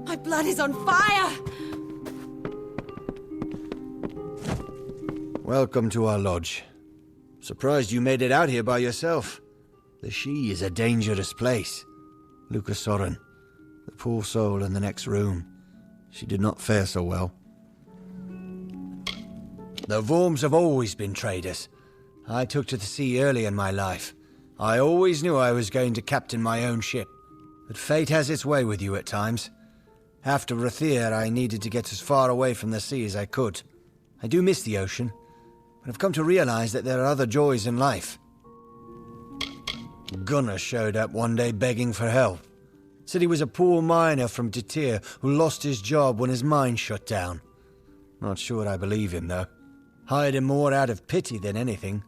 My blood is on fire! Welcome to our lodge. Surprised you made it out here by yourself. The Sidhe is a dangerous place. Lucas Soren, the poor soul in the next room. She did not fare so well. The Vorms have always been traders. I took to the sea early in my life. I always knew I was going to captain my own ship. But fate has its way with you at times. After Rathir, I needed to get as far away from the sea as I could. I do miss the ocean, but I've come to realize that there are other joys in life. Gunnar showed up one day begging for help. Said he was a poor miner from Detir who lost his job when his mine shut down. Not sure I believe him, though. Hired him more out of pity than anything.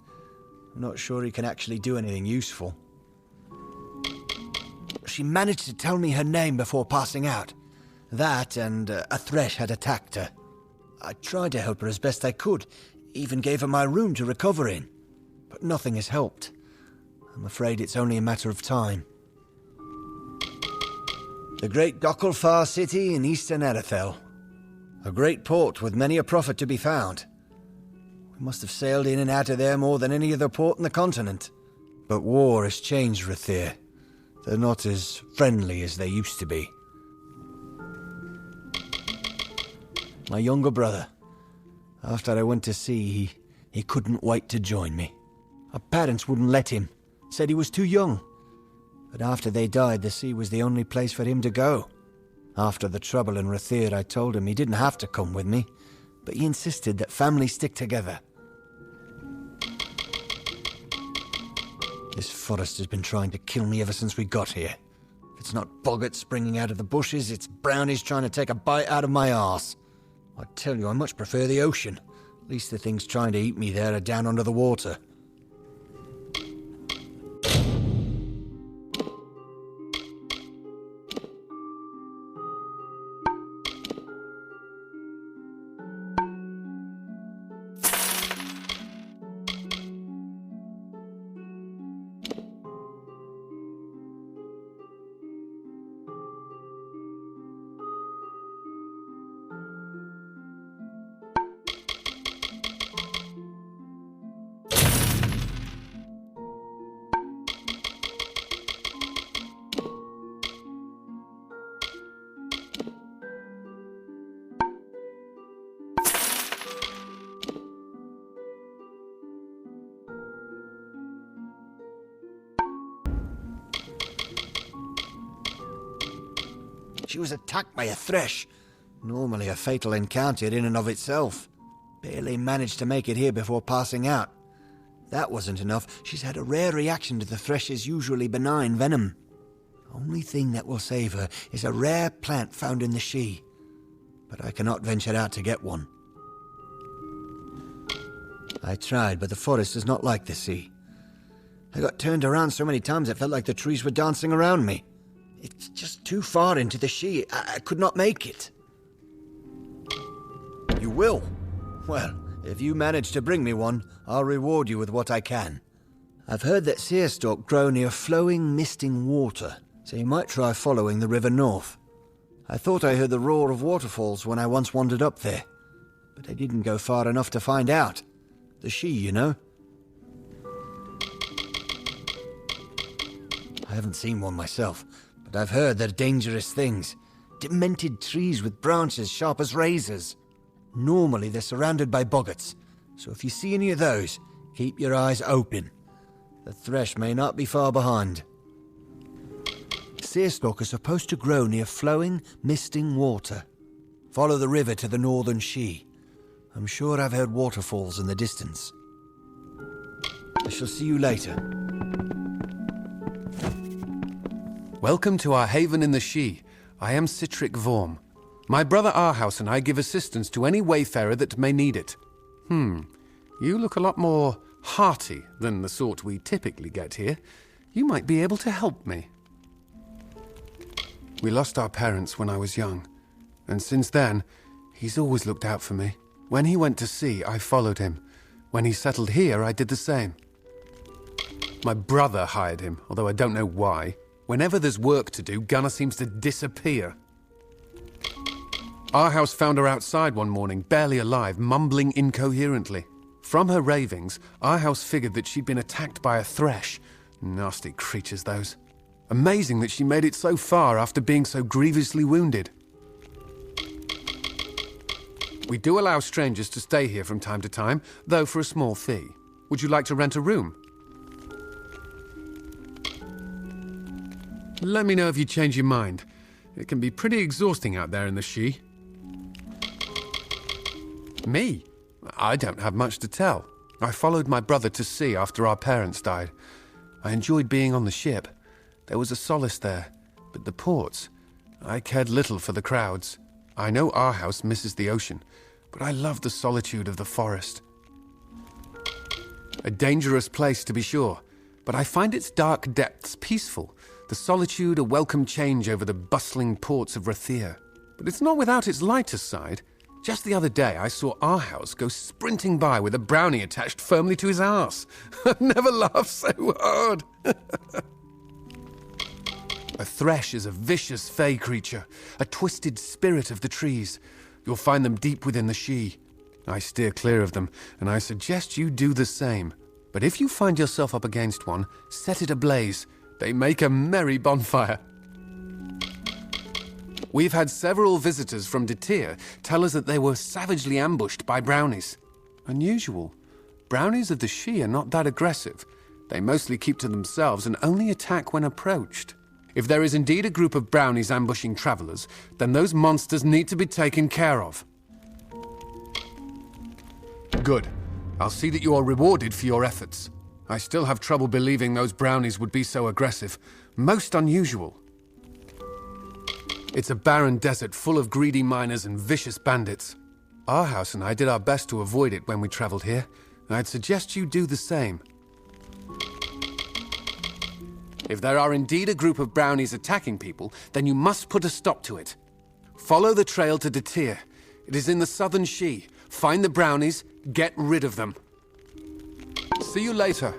I'm not sure he can actually do anything useful. She managed to tell me her name before passing out. That and a thresh had attacked her. I tried to help her as best I could, even gave her my room to recover in. But nothing has helped. I'm afraid it's only a matter of time. The great Gokkelfar city in eastern Erethel. A great port with many a profit to be found. We must have sailed in and out of there more than any other port in the continent. But war has changed Rathir. They're not as friendly as they used to be. My younger brother. After I went to sea, he couldn't wait to join me. Our parents wouldn't let him. Said he was too young. But after they died, the sea was the only place for him to go. After the trouble in Rathir, I told him he didn't have to come with me, but he insisted that families stick together. This forest has been trying to kill me ever since we got here. If it's not boggarts springing out of the bushes, it's brownies trying to take a bite out of my arse. I tell you, I much prefer the ocean. At least the things trying to eat me there are down under the water. She was attacked by a thresh. Normally a fatal encounter in and of itself. Barely managed to make it here before passing out. That wasn't enough. She's had a rare reaction to the thresh's usually benign venom. Only thing that will save her is a rare plant found in the Sidhe. But I cannot venture out to get one. I tried, but the forest is not like the sea. I got turned around so many times it felt like the trees were dancing around me. It's just too far into the Sidhe. I could not make it. You will? Well, if you manage to bring me one, I'll reward you with what I can. I've heard that seerstalk grow near flowing, misting water, so you might try following the river north. I thought I heard the roar of waterfalls when I once wandered up there, but I didn't go far enough to find out. The Sidhe, you know? I haven't seen one myself, but I've heard they're dangerous things. Demented trees with branches sharp as razors. Normally they're surrounded by boggarts, so if you see any of those, keep your eyes open. The thresh may not be far behind. Seerstalk are supposed to grow near flowing, misting water. Follow the river to the northern Sidhe. I'm sure I've heard waterfalls in the distance. I shall see you later. Welcome to our haven in the Sidhe. I am Citric Vorm. My brother Arhaus and I give assistance to any wayfarer that may need it. You look a lot more hearty than the sort we typically get here. You might be able to help me. We lost our parents when I was young, and since then, he's always looked out for me. When he went to sea, I followed him. When he settled here, I did the same. My brother hired him, although I don't know why. Whenever there's work to do, Gunnar seems to disappear. Arhaus found her outside one morning, barely alive, mumbling incoherently. From her ravings, Arhaus figured that she'd been attacked by a thresh. Nasty creatures, those. Amazing that she made it so far after being so grievously wounded. We do allow strangers to stay here from time to time, though for a small fee. Would you like to rent a room? Let me know if you change your mind. It can be pretty exhausting out there in the Sidhe. Me? I don't have much to tell. I followed my brother to sea after our parents died. I enjoyed being on the ship. There was a solace there, but the ports, I cared little for the crowds. I know Arhaus misses the ocean, but I love the solitude of the forest. A dangerous place to be sure, but I find its dark depths peaceful. The solitude a welcome change over the bustling ports of Rathir. But it's not without its lighter side. Just the other day, I saw Arhaus go sprinting by with a brownie attached firmly to his arse. I've never laughed so hard. A thresh is a vicious fey creature, a twisted spirit of the trees. You'll find them deep within the Sidhe. I steer clear of them, and I suggest you do the same. But if you find yourself up against one, set it ablaze. They make a merry bonfire. We've had several visitors from Detir tell us that they were savagely ambushed by brownies. Unusual. Brownies of the Sidhe are not that aggressive. They mostly keep to themselves and only attack when approached. If there is indeed a group of brownies ambushing travelers, then those monsters need to be taken care of. Good. I'll see that you are rewarded for your efforts. I still have trouble believing those brownies would be so aggressive. Most unusual. It's a barren desert full of greedy miners and vicious bandits. Arhaus and I did our best to avoid it when we traveled here. I'd suggest you do the same. If there are indeed a group of brownies attacking people, then you must put a stop to it. Follow the trail to Detir. It is in the southern Sidhe. Find the brownies, get rid of them. See you later.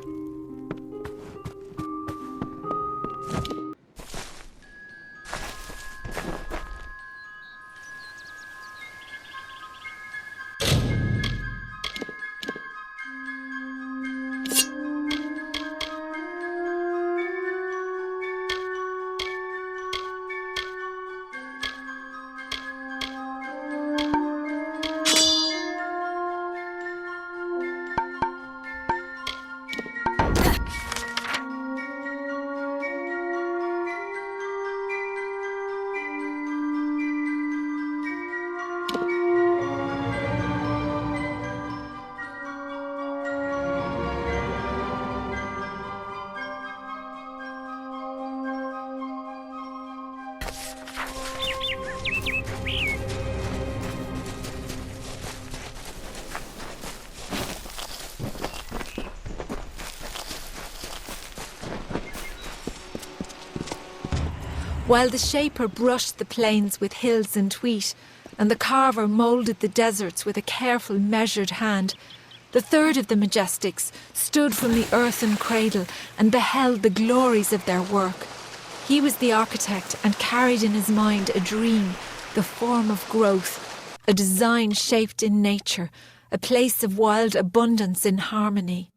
While the shaper brushed the plains with hills and wheat, and the carver moulded the deserts with a careful, measured hand, The third of the Majestics stood from the earthen cradle and beheld the glories of their work. He was the architect and carried in his mind a dream, the form of growth, a design shaped in nature, a place of wild abundance in harmony.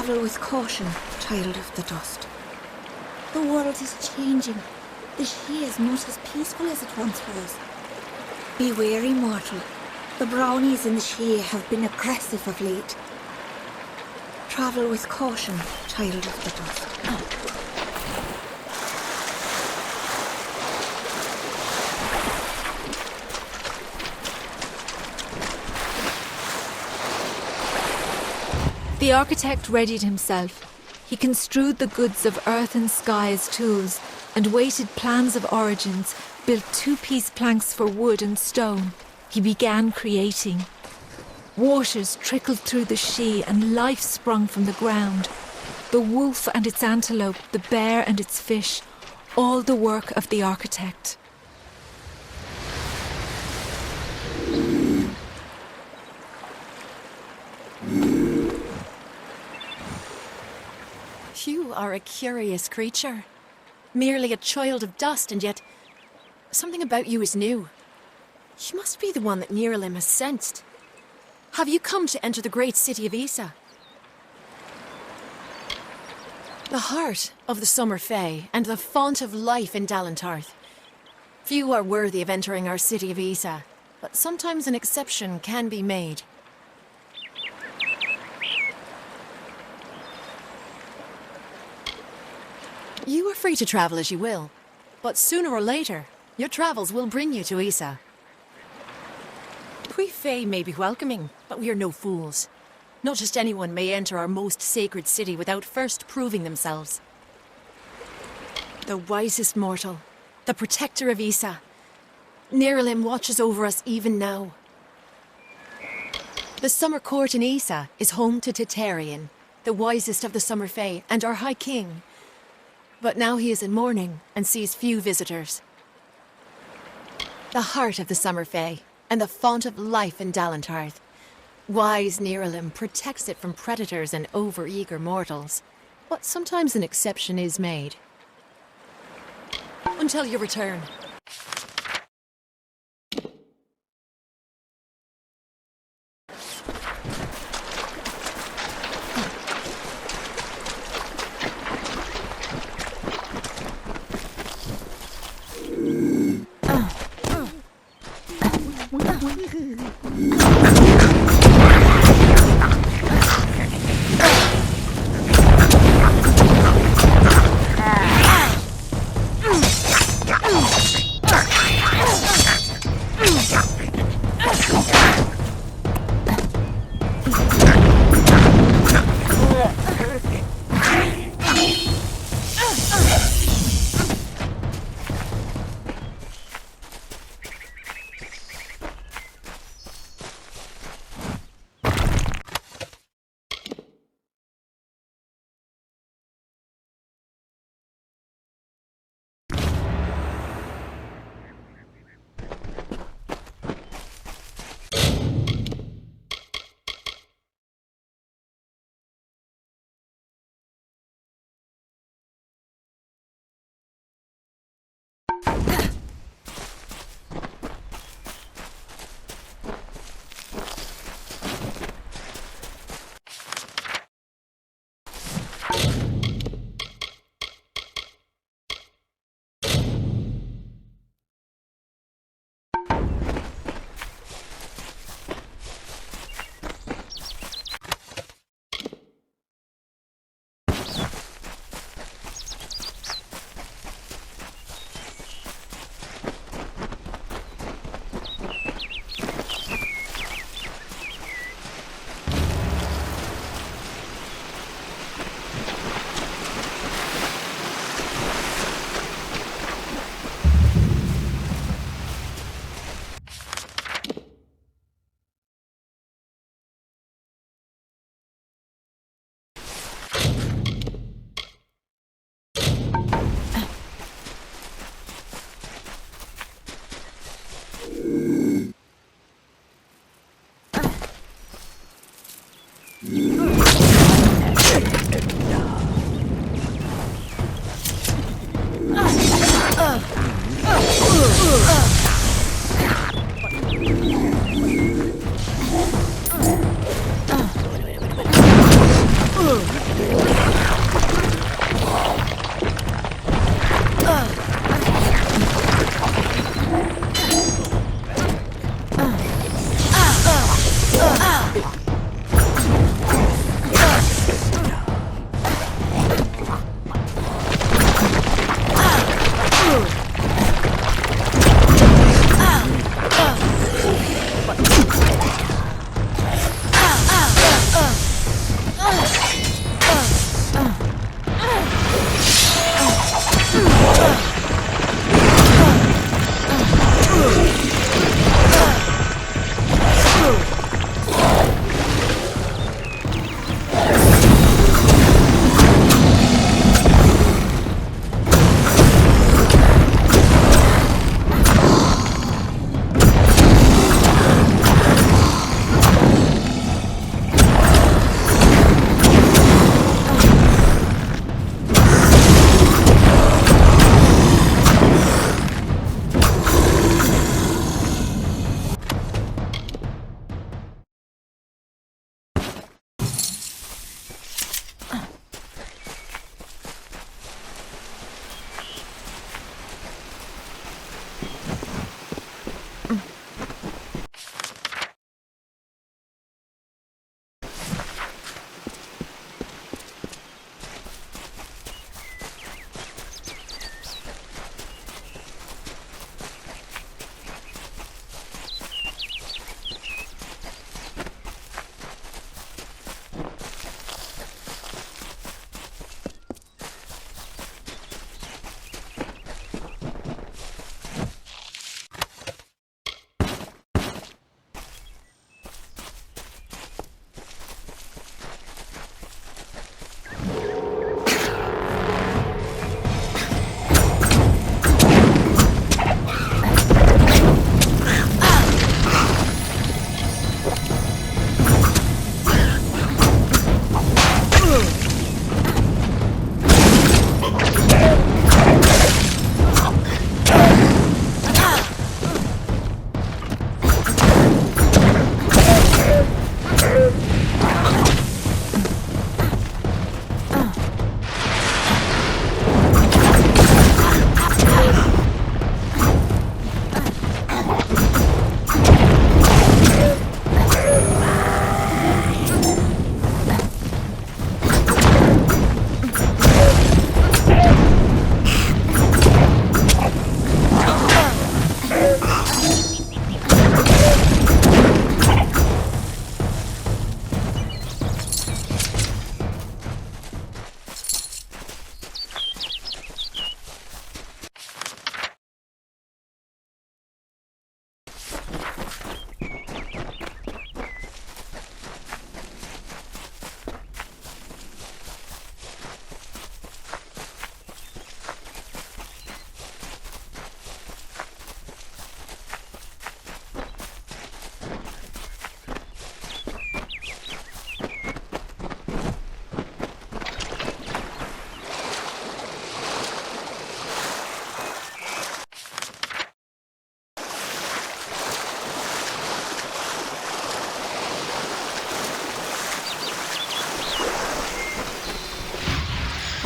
Travel with caution, child of the dust. The world is changing. The Sidhe is not as peaceful as it once was. Be wary, mortal. The brownies in the Sidhe have been aggressive of late. Travel with caution, child of the dust. The architect readied himself. He construed the goods of earth and sky as tools, and weighted plans of origins, built two-piece planks for wood and stone. He began creating. Waters trickled through the Sidhe and life sprung from the ground. The wolf and its antelope, the bear and its fish, all the work of the architect. You are a curious creature. Merely a child of dust, and yet something about you is new. You must be the one that Niralim has sensed. Have you come to enter the great city of Isa? The heart of the Summer Fae, and the font of life in Dalantarth. Few are worthy of entering our city of Isa, but sometimes an exception can be made. You are free to travel as you will, but sooner or later, your travels will bring you to Isa. We Fae may be welcoming, but we are no fools. Not just anyone may enter our most sacred city without first proving themselves. The wisest mortal, the protector of Isa. Niralim watches over us even now. The Summer Court in Isa is home to Titarian, the wisest of the Summer Fae, and our High King. But now he is in mourning and sees few visitors. The heart of the Summer Fae, and the font of life in Dalantarth. Wise Niralim protects it from predators and over-eager mortals. But sometimes an exception is made. Until your return.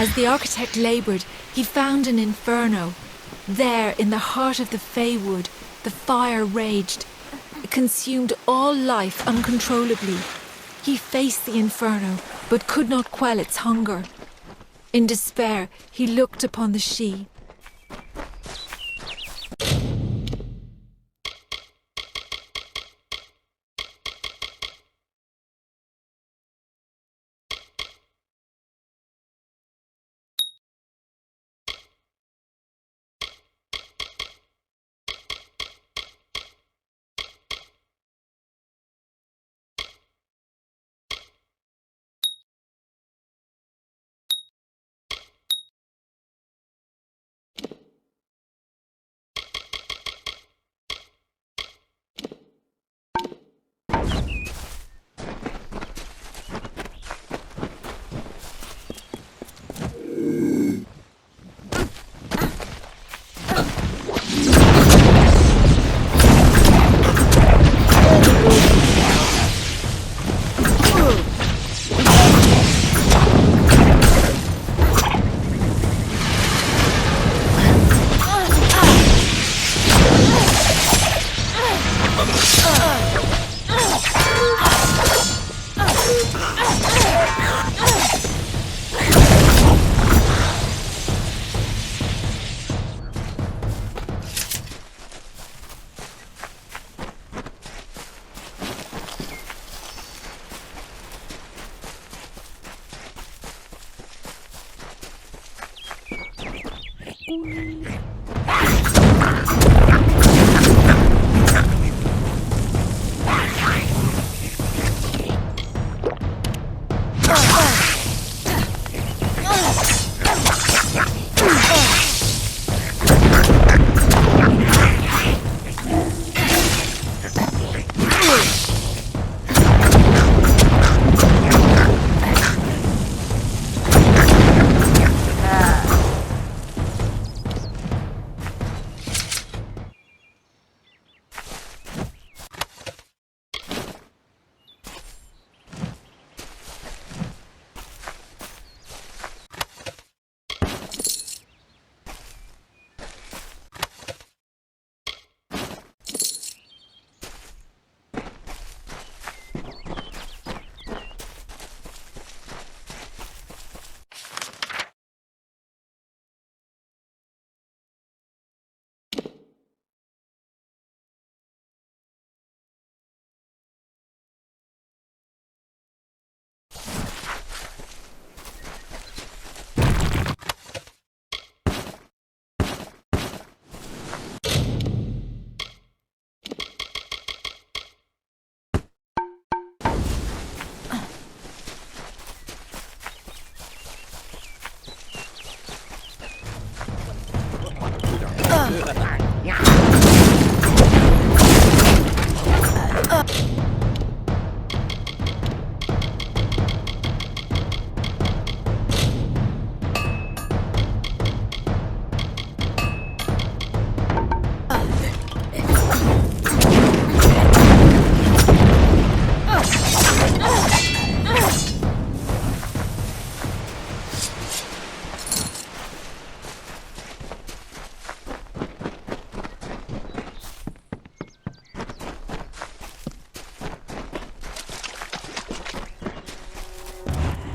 As the architect laboured, he found an inferno. There, in the heart of the Feywood, the fire raged. It consumed all life uncontrollably. He faced the inferno, but could not quell its hunger. In despair, he looked upon the Sidhe.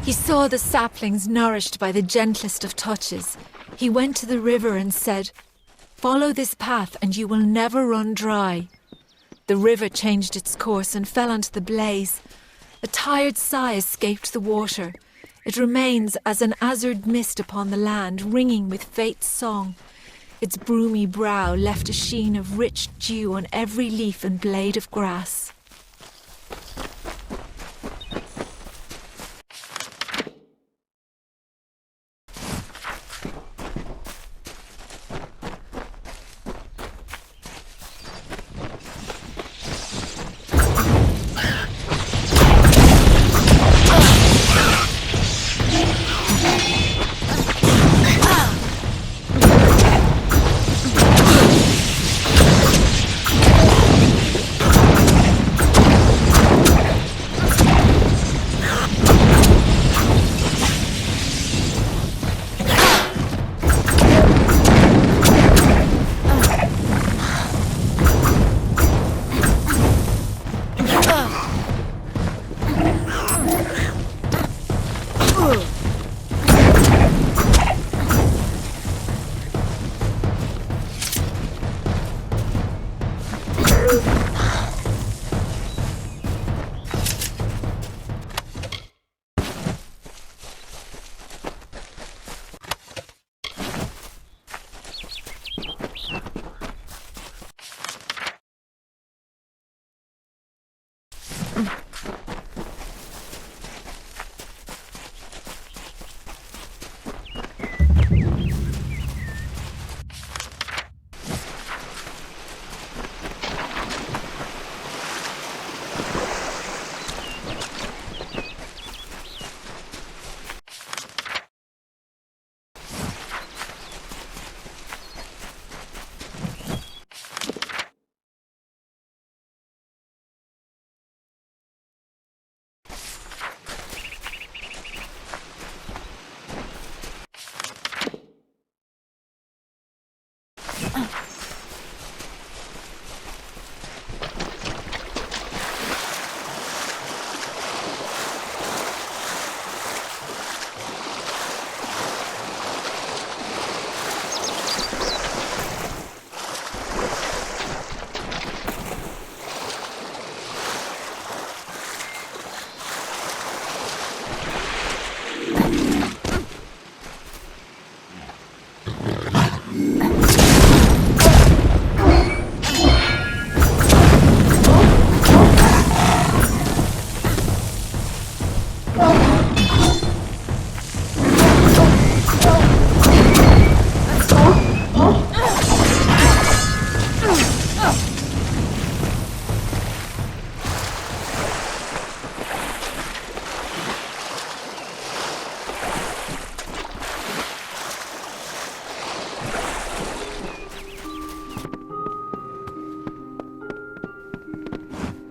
He saw the saplings nourished by the gentlest of touches. He went to the river and said, "Follow this path and you will never run dry." The river changed its course and fell onto the blaze. A tired sigh escaped the water. It remains as an azure mist upon the land, ringing with fate's song. Its broomy brow left a sheen of rich dew on every leaf and blade of grass.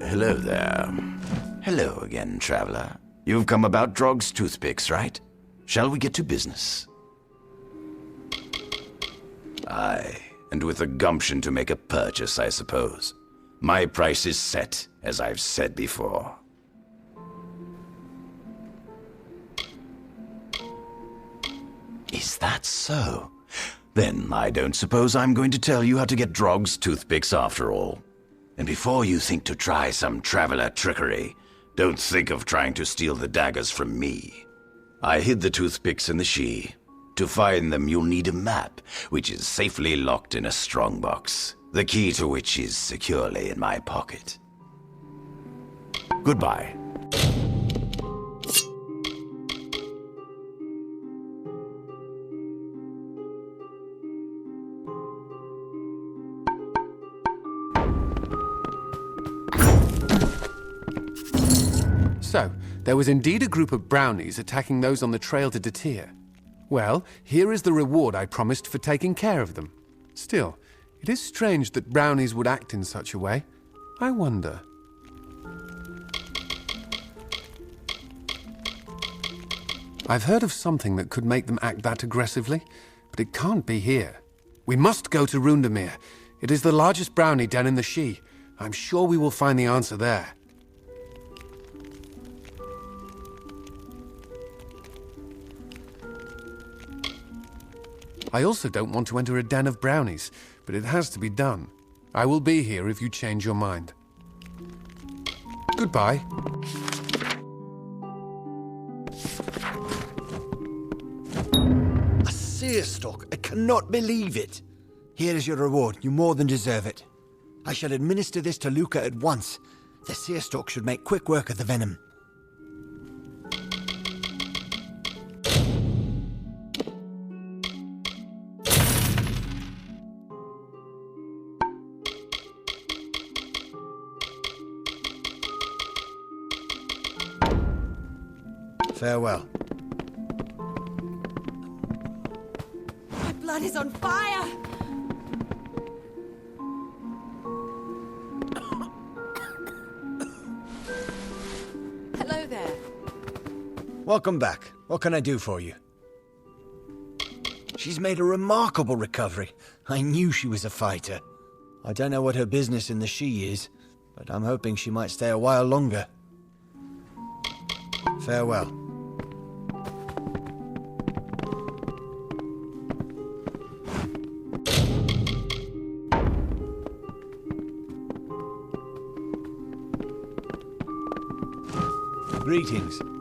Hello there. Hello again, traveler. You've come about Drog's toothpicks, right? Shall we get to business? Aye, and with the gumption to make a purchase, I suppose. My price is set, as I've said before. Is that so? Then I don't suppose I'm going to tell you how to get Drog's toothpicks after all. And before you think to try some traveler trickery, don't think of trying to steal the daggers from me. I hid the toothpicks in the Sidhe. To find them, you'll need a map, which is safely locked in a strongbox, the key to which is securely in my pocket. Goodbye. So, there was indeed a group of brownies attacking those on the trail to Detir. Well, here is the reward I promised for taking care of them. Still, it is strange that brownies would act in such a way. I wonder. I've heard of something that could make them act that aggressively, but it can't be here. We must go to Rundamir. It is the largest brownie den in the Sidhe. I'm sure we will find the answer there. I also don't want to enter a den of brownies, but it has to be done. I will be here if you change your mind. Goodbye. A seer stalk! I cannot believe it! Here is your reward. You more than deserve it. I shall administer this to Luca at once. The seer stalk should make quick work of the venom. Farewell. My blood is on fire! Hello there. Welcome back. What can I do for you? She's made a remarkable recovery. I knew she was a fighter. I don't know what her business in the Sidhe is, but I'm hoping she might stay a while longer. Farewell. Greetings.